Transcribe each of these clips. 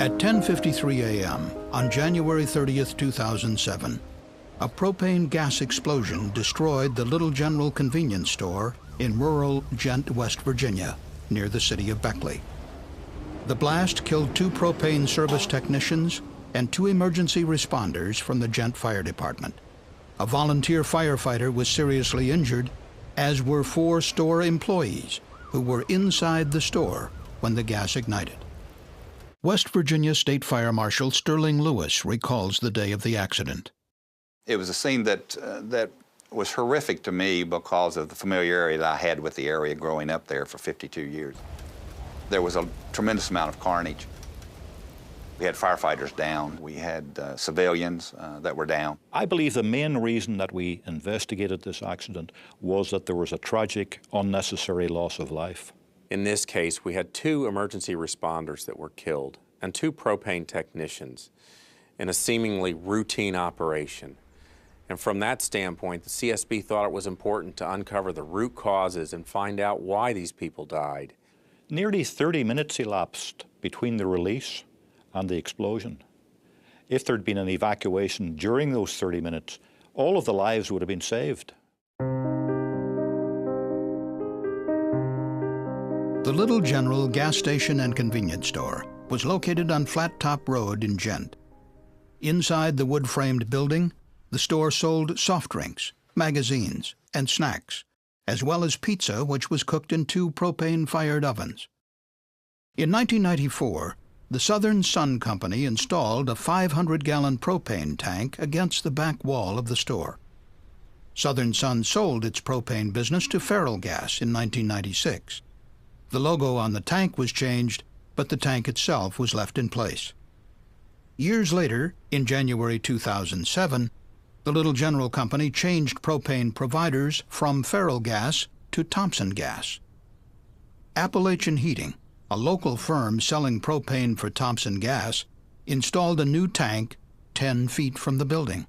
At 10:53 a.m. on January 30th, 2007, a propane gas explosion destroyed the Little General convenience store in rural Ghent, West Virginia, near the city of Beckley. The blast killed 2 propane service technicians and 2 emergency responders from the Ghent Fire Department. A volunteer firefighter was seriously injured, as were 4 store employees who were inside the store when the gas ignited. West Virginia State Fire Marshal Sterling Lewis recalls the day of the accident. It was a scene that was horrific to me because of the familiarity that I had with the area growing up there for 52 years. There was a tremendous amount of carnage. We had firefighters down. We had civilians that were down. I believe the main reason that we investigated this accident was that there was a tragic, unnecessary loss of life. In this case, we had 2 emergency responders that were killed and 2 propane technicians in a seemingly routine operation. And from that standpoint, the CSB thought it was important to uncover the root causes and find out why these people died. Nearly 30 minutes elapsed between the release and the explosion. If there'd been an evacuation during those 30 minutes, all of the lives would have been saved. The Little General gas station and convenience store was located on Flat Top Road in Ghent. Inside the wood-framed building, the store sold soft drinks, magazines, and snacks, as well as pizza, which was cooked in 2 propane-fired ovens. In 1994, the Southern Sun Company installed a 500-gallon propane tank against the back wall of the store. Southern Sun sold its propane business to Feral Gas in 1996. The logo on the tank was changed, but the tank itself was left in place. Years later, in January 2007, the Little General Company changed propane providers from Feral Gas to Thompson Gas. Appalachian Heating, a local firm selling propane for Thompson Gas, installed a new tank 10 feet from the building.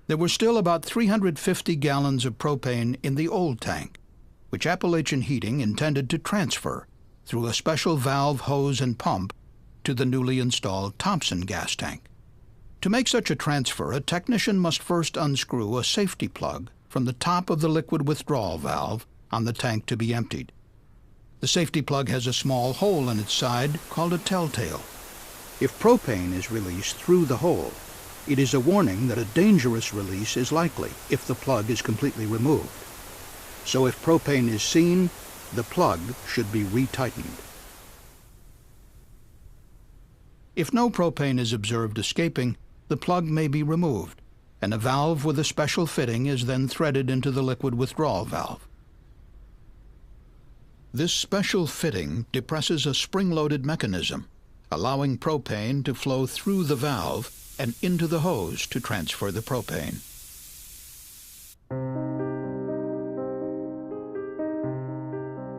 There were still about 350 gallons of propane in the old tank, which Appalachian Heating intended to transfer through a special valve, hose, and pump to the newly installed Thompson gas tank. To make such a transfer, a technician must first unscrew a safety plug from the top of the liquid withdrawal valve on the tank to be emptied. The safety plug has a small hole in its side called a telltale. If propane is released through the hole, it is a warning that a dangerous release is likely if the plug is completely removed. So if propane is seen, the plug should be retightened. If no propane is observed escaping, the plug may be removed, and a valve with a special fitting is then threaded into the liquid withdrawal valve. This special fitting depresses a spring-loaded mechanism, allowing propane to flow through the valve and into the hose to transfer the propane.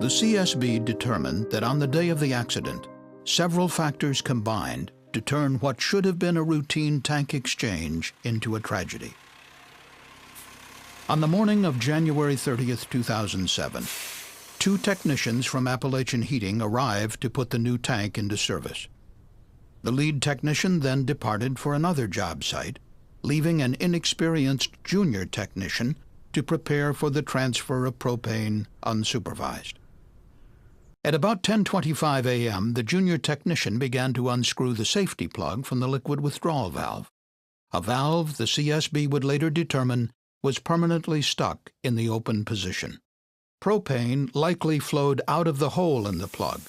The CSB determined that on the day of the accident, several factors combined to turn what should have been a routine tank exchange into a tragedy. On the morning of January 30th, 2007, 2 technicians from Appalachian Heating arrived to put the new tank into service. The lead technician then departed for another job site, leaving an inexperienced junior technician to prepare for the transfer of propane unsupervised. At about 10:25 a.m., the junior technician began to unscrew the safety plug from the liquid withdrawal valve, a valve the CSB would later determine was permanently stuck in the open position. Propane likely flowed out of the hole in the plug,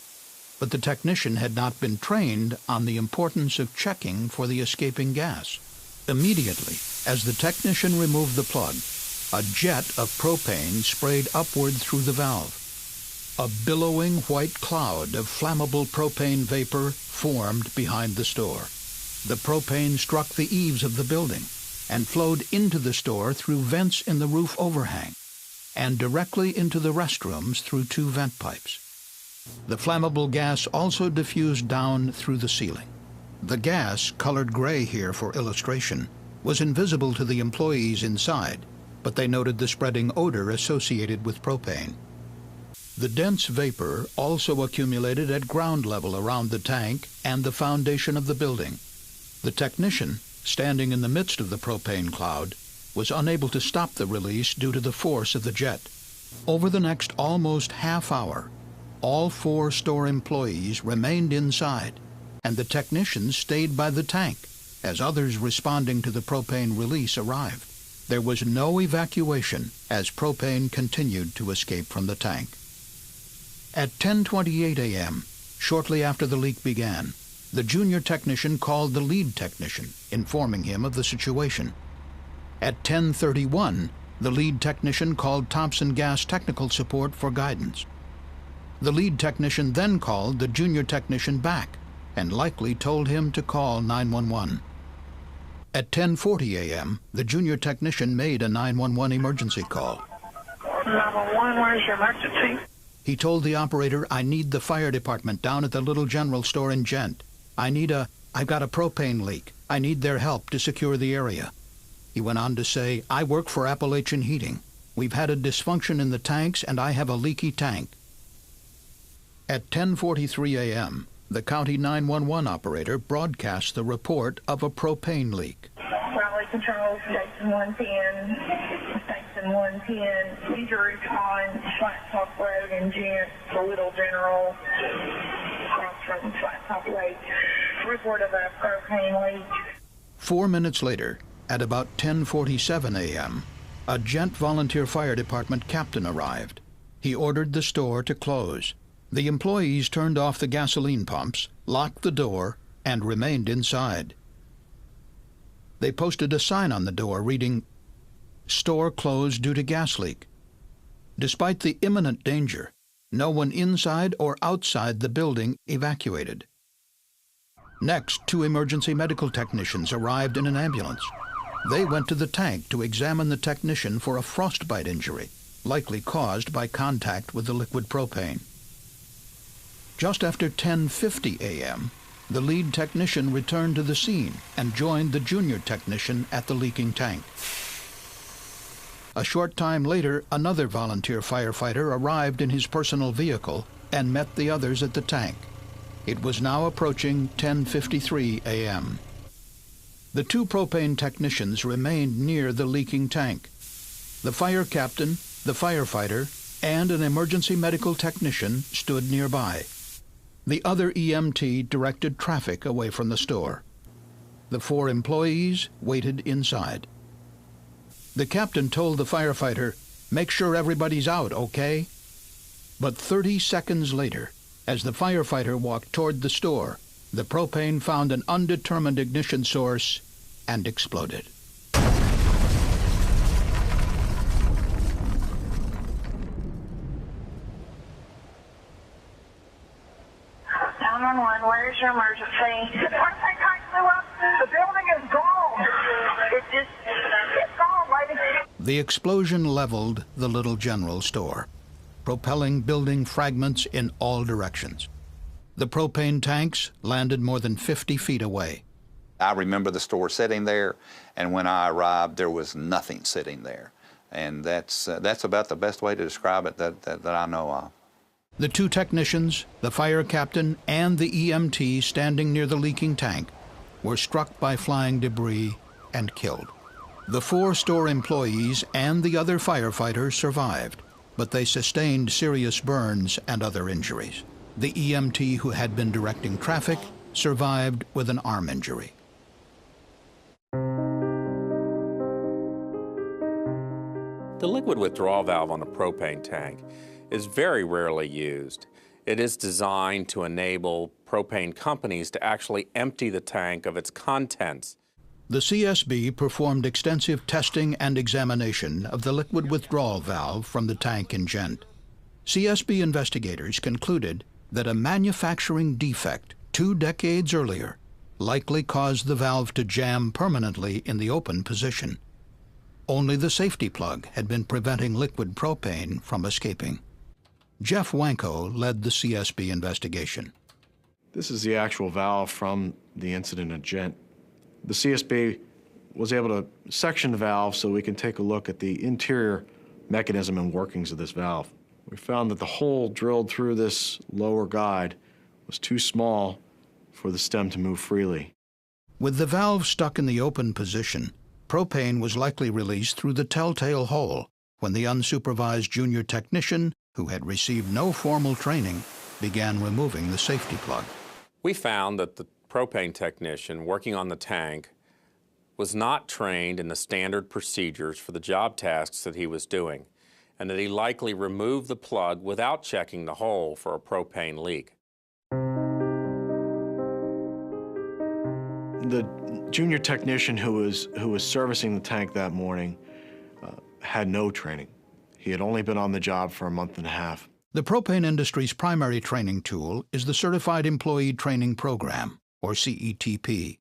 but the technician had not been trained on the importance of checking for the escaping gas. Immediately, as the technician removed the plug, a jet of propane sprayed upward through the valve. A billowing white cloud of flammable propane vapor formed behind the store. The propane struck the eaves of the building and flowed into the store through vents in the roof overhang and directly into the restrooms through 2 vent pipes. The flammable gas also diffused down through the ceiling. The gas, colored gray here for illustration, was invisible to the employees inside, but they noted the spreading odor associated with propane. The dense vapor also accumulated at ground level around the tank and the foundation of the building. The technician, standing in the midst of the propane cloud, was unable to stop the release due to the force of the jet. Over the next almost half hour, all 4 store employees remained inside, and the technicians stayed by the tank as others responding to the propane release arrived. There was no evacuation as propane continued to escape from the tank. At 10:28 a.m., shortly after the leak began, the junior technician called the lead technician, informing him of the situation. At 10:31, the lead technician called Thompson Gas Technical Support for guidance. The lead technician then called the junior technician back and likely told him to call 911. At 10:40 a.m., the junior technician made a 911 emergency call. 911, where's your emergency? He told the operator, "I need the fire department down at the Little General Store in Gent. I've got a propane leak. I need their help to secure the area." He went on to say, "I work for Appalachian Heating. We've had a dysfunction in the tanks and I have a leaky tank." At 10:43 a.m., the county 911 operator broadcast the report of a propane leak. Raleigh Control, Station 110, Station 110, injuries on Flat Top Road in Gent, the Little General, across from Flat Top Lake. Report of a propane leak. 4 minutes later, at about 10:47 a.m., a Gent Volunteer Fire Department captain arrived. He ordered the store to close. The employees turned off the gasoline pumps, locked the door, and remained inside. They posted a sign on the door reading, "Store closed due to gas leak." Despite the imminent danger, no one inside or outside the building evacuated. Next, 2 emergency medical technicians arrived in an ambulance. They went to the tank to examine the technician for a frostbite injury, likely caused by contact with the liquid propane. Just after 10:50 a.m., the lead technician returned to the scene and joined the junior technician at the leaking tank. A short time later, another volunteer firefighter arrived in his personal vehicle and met the others at the tank. It was now approaching 10:53 a.m. The 2 propane technicians remained near the leaking tank. The fire captain, the firefighter, and an emergency medical technician stood nearby. The other EMT directed traffic away from the store. The 4 employees waited inside. The captain told the firefighter, "Make sure everybody's out, okay?" But 30 seconds later, as the firefighter walked toward the store, the propane found an undetermined ignition source and exploded. 911, where's your emergency? The propane tank blew up. The building is gone. It's gone, lady. The explosion leveled the Little General Store, propelling building fragments in all directions. The propane tanks landed more than 50 feet away. I remember the store sitting there, and when I arrived, there was nothing sitting there. And that's about the best way to describe it that I know of. The 2 technicians, the fire captain, and the EMT standing near the leaking tank were struck by flying debris and killed. The 4 store employees and the other firefighters survived, but they sustained serious burns and other injuries. The EMT who had been directing traffic survived with an arm injury. The liquid withdrawal valve on a propane tank is very rarely used. It is designed to enable propane companies to actually empty the tank of its contents. The CSB performed extensive testing and examination of the liquid withdrawal valve from the tank in Gent. CSB investigators concluded that a manufacturing defect 2 decades earlier likely caused the valve to jam permanently in the open position. Only the safety plug had been preventing liquid propane from escaping. Jeff Wanko led the CSB investigation. This is the actual valve from the incident at Gent. The CSB was able to section the valve so we can take a look at the interior mechanism and workings of this valve. We found that the hole drilled through this lower guide was too small for the stem to move freely. With the valve stuck in the open position, propane was likely released through the telltale hole when the unsupervised junior technician, who had received no formal training, began removing the safety plug. We found that the propane technician working on the tank was not trained in the standard procedures for the job tasks that he was doing, and that he likely removed the plug without checking the hole for a propane leak. The junior technician who was servicing the tank that morning had no training. He had only been on the job for a month and a half. The propane industry's primary training tool is the Certified Employee Training Program, or CETP.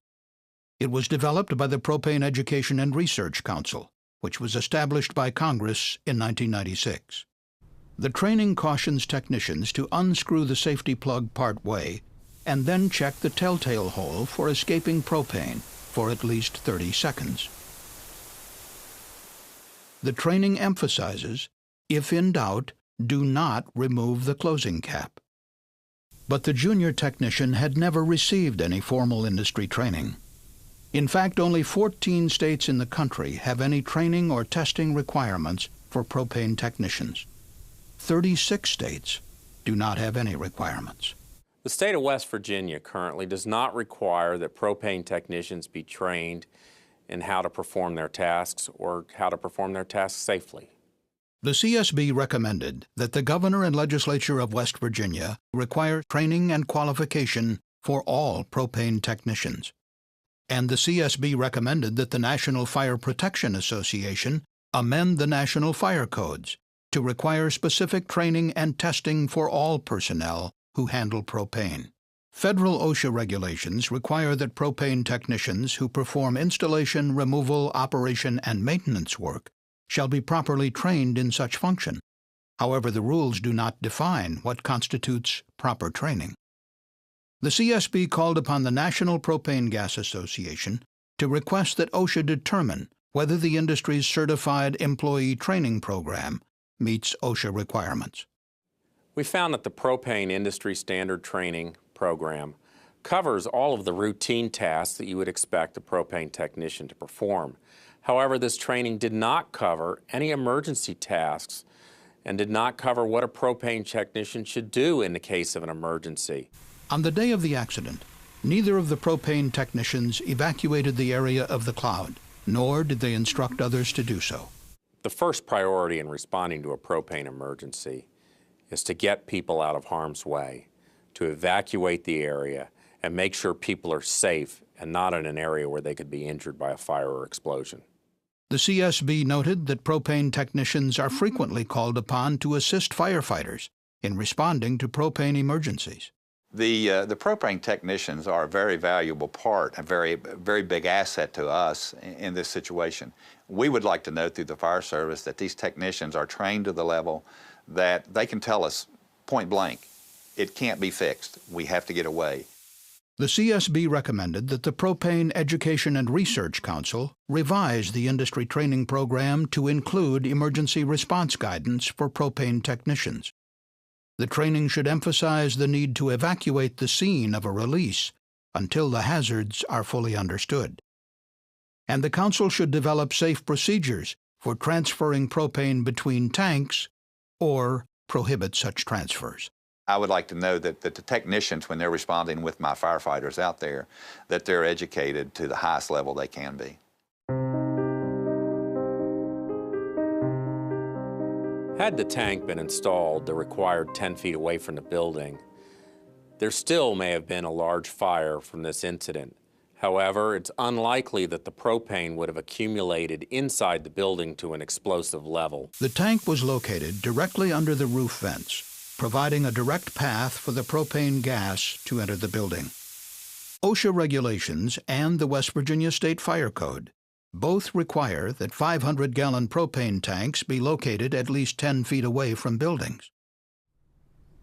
It was developed by the Propane Education and Research Council, which was established by Congress in 1996. The training cautions technicians to unscrew the safety plug part way and then check the telltale hole for escaping propane for at least 30 seconds. The training emphasizes, if in doubt, do not remove the closing cap. But the junior technician had never received any formal industry training. In fact, only 14 states in the country have any training or testing requirements for propane technicians. 36 states do not have any requirements. The state of West Virginia currently does not require that propane technicians be trained in how to perform their tasks or how to perform their tasks safely. The CSB recommended that the governor and legislature of West Virginia require training and qualification for all propane technicians. And the CSB recommended that the National Fire Protection Association amend the National Fire Codes to require specific training and testing for all personnel who handle propane. Federal OSHA regulations require that propane technicians who perform installation, removal, operation, and maintenance work shall be properly trained in such function. However, the rules do not define what constitutes proper training. The CSB called upon the National Propane Gas Association to request that OSHA determine whether the industry's Certified Employee Training Program meets OSHA requirements. We found that the propane industry standard training program covers all of the routine tasks that you would expect a propane technician to perform. However, this training did not cover any emergency tasks and did not cover what a propane technician should do in the case of an emergency. On the day of the accident, neither of the propane technicians evacuated the area of the cloud, nor did they instruct others to do so. The first priority in responding to a propane emergency is to get people out of harm's way, to evacuate the area and make sure people are safe and not in an area where they could be injured by a fire or explosion. The CSB noted that propane technicians are frequently called upon to assist firefighters in responding to propane emergencies. The propane technicians are a very valuable part, a very big asset to us in this situation. We would like to know through the fire service that these technicians are trained to the level that they can tell us point blank, it can't be fixed, we have to get away. The CSB recommended that the Propane Education and Research Council revise the industry training program to include emergency response guidance for propane technicians. The training should emphasize the need to evacuate the scene of a release until the hazards are fully understood. And the council should develop safe procedures for transferring propane between tanks or prohibit such transfers. I would like to know that the technicians, when they're responding with my firefighters out there, that they're educated to the highest level they can be. Had the tank been installed the required 10 feet away from the building, there still may have been a large fire from this incident. However, it's unlikely that the propane would have accumulated inside the building to an explosive level. The tank was located directly under the roof vents, providing a direct path for the propane gas to enter the building. OSHA regulations and the West Virginia State Fire Code both require that 500-gallon propane tanks be located at least 10 feet away from buildings.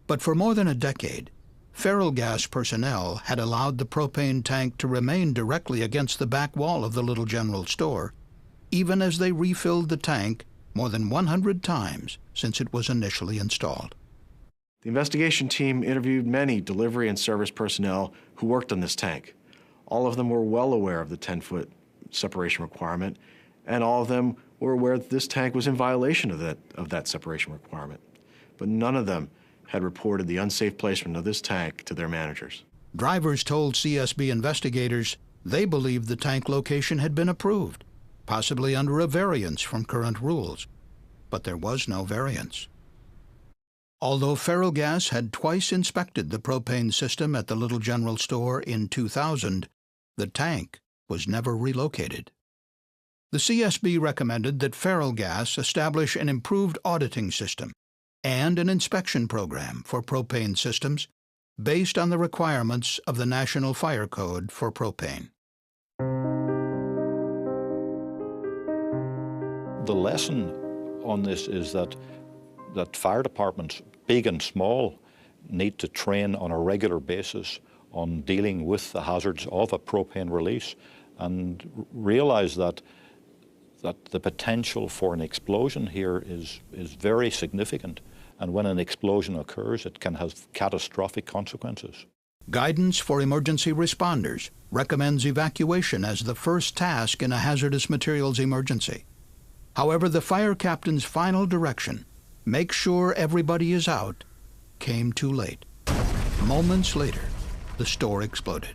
But for more than a decade, feral gas personnel had allowed the propane tank to remain directly against the back wall of the Little General store, even as they refilled the tank more than 100 times since it was initially installed. The investigation team interviewed many delivery and service personnel who worked on this tank. All of them were well aware of the 10-foot separation requirement, and all of them were aware that this tank was in violation of that separation requirement. But none of them had reported the unsafe placement of this tank to their managers. Drivers told CSB investigators they believed the tank location had been approved, possibly under a variance from current rules. But there was no variance. Although Feral Gas had twice inspected the propane system at the Little General Store in 2000, the tank was never relocated. The CSB recommended that Feral Gas establish an improved auditing system and an inspection program for propane systems based on the requirements of the National Fire Code for propane. The lesson on this is that fire departments, big and small, need to train on a regular basis on dealing with the hazards of a propane release and realize that the potential for an explosion here is very significant. And when an explosion occurs, it can have catastrophic consequences. Guidance for emergency responders recommends evacuation as the first task in a hazardous materials emergency. However, the fire captain's final direction, make sure everybody is out, came too late. Moments later, the store exploded.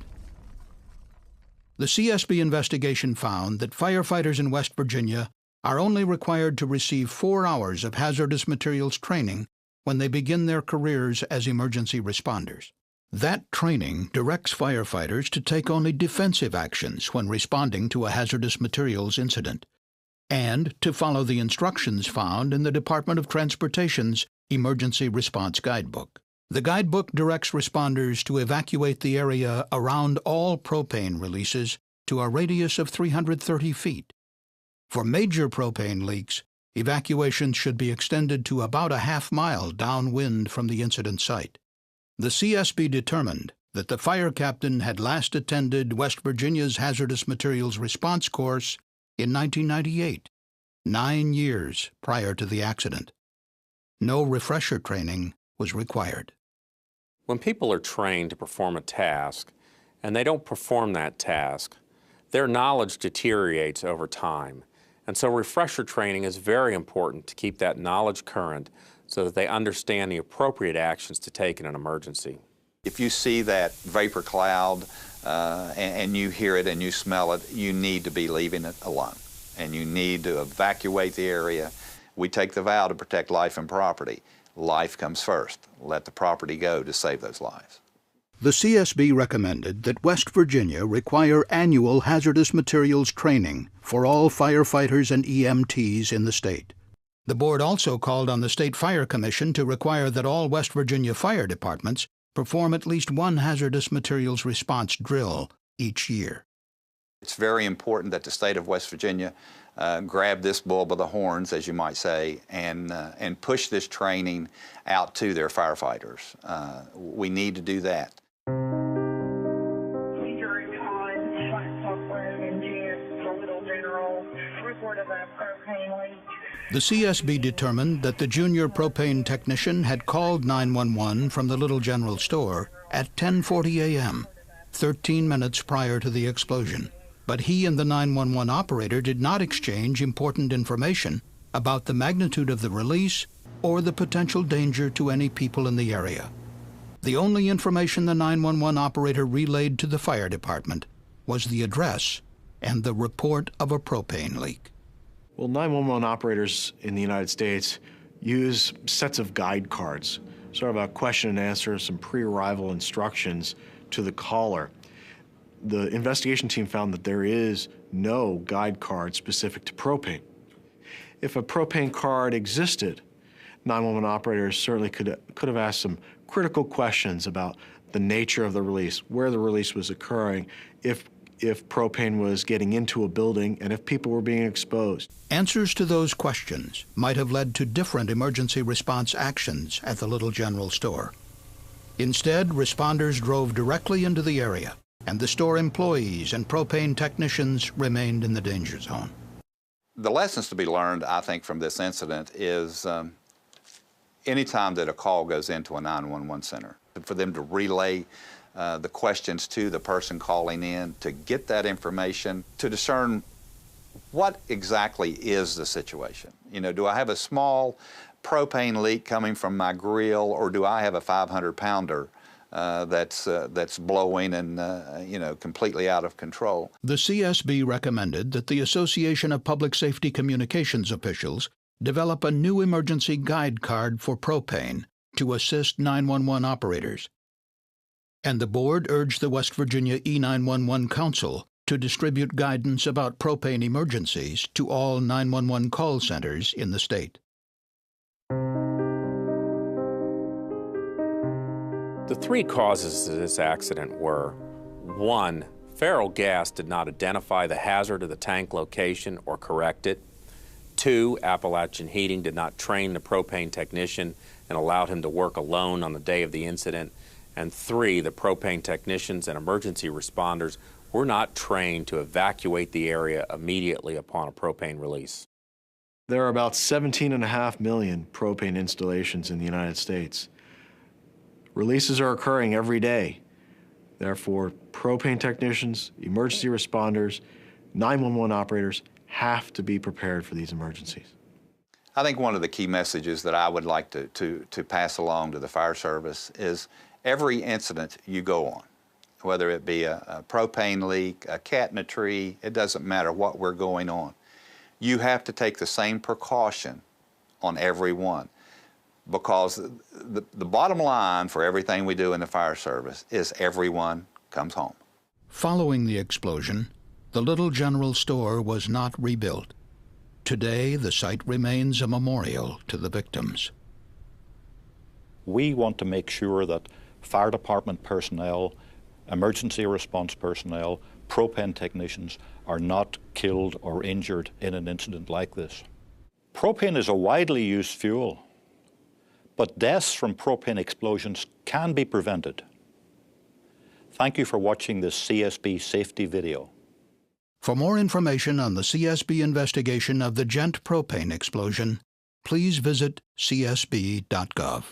The CSB investigation found that firefighters in West Virginia are only required to receive 4 hours of hazardous materials training when they begin their careers as emergency responders. That training directs firefighters to take only defensive actions when responding to a hazardous materials incident, and to follow the instructions found in the Department of Transportation's Emergency Response Guidebook. The guidebook directs responders to evacuate the area around all propane releases to a radius of 330 feet. For major propane leaks, evacuations should be extended to about a half-mile downwind from the incident site. The CSB determined that the fire captain had last attended West Virginia's Hazardous Materials Response Course in 1998, 9 years prior to the accident. No refresher training was required. When people are trained to perform a task and they don't perform that task, their knowledge deteriorates over time. And so refresher training is very important to keep that knowledge current so that they understand the appropriate actions to take in an emergency. If you see that vapor cloud and you hear it and you smell it, you need to be leaving it alone. And you need to evacuate the area. We take the vow to protect life and property. Life comes first. Let the property go to save those lives. The CSB recommended that West Virginia require annual hazardous materials training for all firefighters and EMTs in the state. The board also called on the State Fire Commission to require that all West Virginia fire departments perform at least one hazardous materials response drill each year. It's very important that the state of West Virginia grab this bull by the horns, as you might say, and push this training out to their firefighters. We need to do that. The CSB determined that the junior propane technician had called 911 from the Little General Store at 10:40 a.m., 13 minutes prior to the explosion. But he and the 911 operator did not exchange important information about the magnitude of the release or the potential danger to any people in the area. The only information the 911 operator relayed to the fire department was the address and the report of a propane leak. Well, 911 operators in the United States use sets of guide cards, sort of a question and answer, some pre-arrival instructions to the caller. The investigation team found that there is no guide card specific to propane. If a propane card existed, 911 operators certainly could have asked some critical questions about the nature of the release, where the release was occurring, if propane was getting into a building, and if people were being exposed. Answers to those questions might have led to different emergency response actions at the Little General Store. Instead, responders drove directly into the area, and the store employees and propane technicians remained in the danger zone. The lessons to be learned, I think, from this incident is anytime that a call goes into a 911 center, for them to relay the questions to the person calling in, to get that information, to discern what exactly is the situation. You know, do I have a small propane leak coming from my grill, or do I have a 500-pounder that's blowing and you know, completely out of control? The CSB recommended that the Association of Public Safety Communications officials develop a new emergency guide card for propane to assist 911 operators. And the board urged the West Virginia E911 Council to distribute guidance about propane emergencies to all 911 call centers in the state. The three causes of this accident were: 1, feral gas did not identify the hazard of the tank location or correct it. 2, Appalachian Heating did not train the propane technician and allowed him to work alone on the day of the incident. And 3, the propane technicians and emergency responders were not trained to evacuate the area immediately upon a propane release. There are about 17.5 million propane installations in the United States. Releases are occurring every day. Therefore, propane technicians, emergency responders, 911 operators have to be prepared for these emergencies. I think one of the key messages that I would like to pass along to the fire service is every incident you go on, whether it be a propane leak, a cat in a tree, it doesn't matter what we're going on. You have to take the same precaution on every one, because the bottom line for everything we do in the fire service is everyone comes home. Following the explosion, the Little General store was not rebuilt. Today, the site remains a memorial to the victims. We want to make sure that fire department personnel, emergency response personnel, propane technicians are not killed or injured in an incident like this. Propane is a widely used fuel, but deaths from propane explosions can be prevented. Thank you for watching this CSB safety video. For more information on the CSB investigation of the Gent propane explosion, please visit csb.gov.